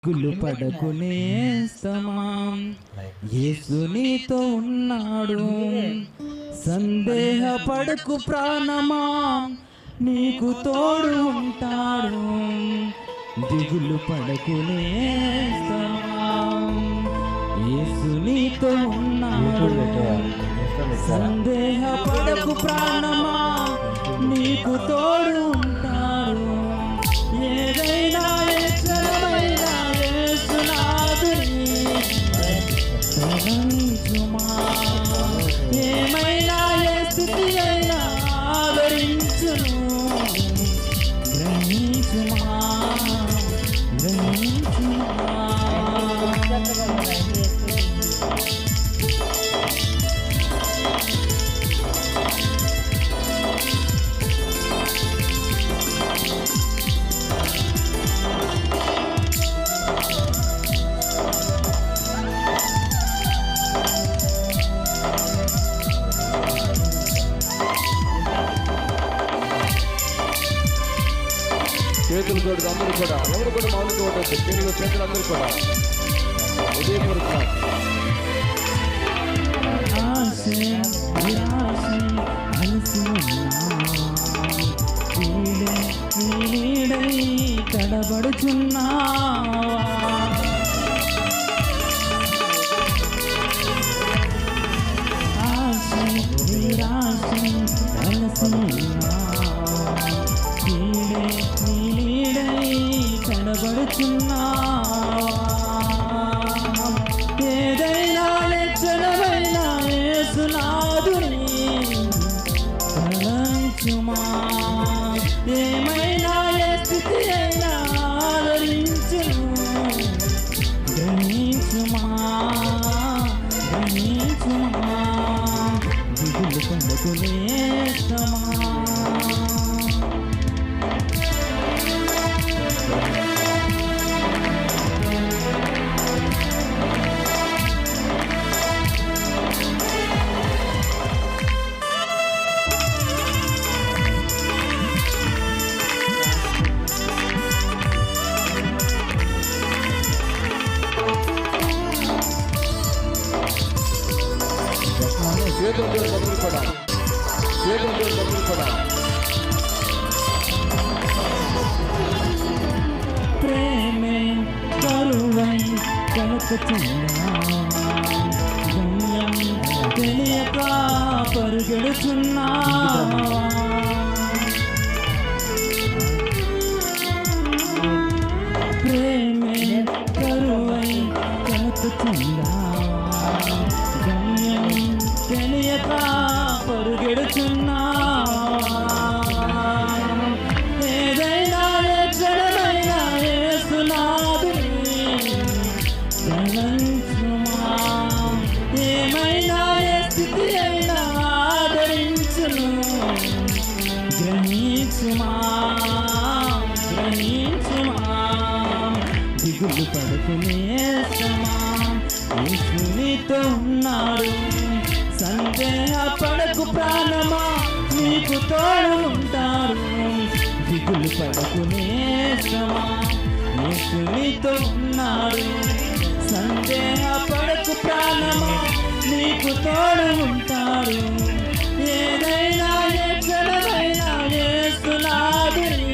గుళ్ళు పడకునేస్తమా, యేసు నీతో ఉన్నాడు. సందేహపడకు ప్రాణమా, నీకు తోడు ఉంటాడు. దిగులు పడకునేస్తమా, యేసు నీతో ఉన్నాడు. సందేహపడకు ప్రాణమా, నీకు తోడు ఉంటాడు. ఏదైనా ఎచ్చరమైనా ఏమైనా ఏ స్థితి అయినా ఆదరించును. గ్రహించుమా గ్రహించుమా. చేతులు తోడు అందరూ కూడా ఎవరు కూడా మౌనంగా ఉండొచ్చు. తెలుగు చేతులు అందరూ కూడా ఉదయపూర్వక తడబడుచున్నా తడబడుచున్నా. ఏదైనా లక్షణమైనా యేసునాథుని తలంచుమా. ఏమైనా ఏ స్థితి అయినా ఆదరించును. గ్రహించుమా గ్రహించుమా. దిగులు పండుకునేస్తమా. చేతులు తోడు అందరూ కూడా చేతులు తోడు అందరూ కూడా ప్రేమే కరువై కలుపుతున్నా. గమ్యం తెలియక పరుగెడుచున్నా. ప్రేమే కరువై కలుపుతున్నా. గమ్యం తెలియక పరుగెడుచున్నా. ఏదైనా ఎచ్చరమైనా యేసునాథుని తలంచుమా. ఏమైనా ఏ స్థితి అయినా ఆదరించును. గ్రహించుమా గ్రహించుమా. దిగులు పడుకునేస్తమా, యేసు నీతో ఉన్నాడు. సందేహపడకు ప్రాణమా, నీకు తోడు ఉంటాడు. దిగులు పడకునేస్తమా, యేసు నీతో ఉన్నాడు. సందేహపడకు ప్రాణమా, నీకు తోడు ఉంటాడు. ఏదైనా ఎక్కడైనా యేసునాథుని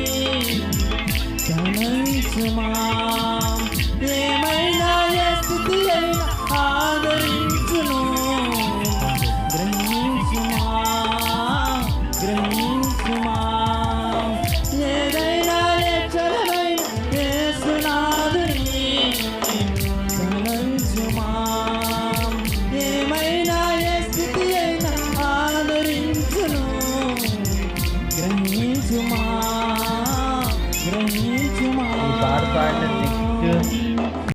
తలంచుమా. ఏమైనా ఏ స్థితి అయినా ఆదరించును. గ్రహించుమా గ్రహించుమా. ఏదైనా ఎచ్చరమైన యేసునాథుని తలంచుమా. ఏమైనా ఏ స్థితి అయినా ఆదరించును. గ్రహించుమా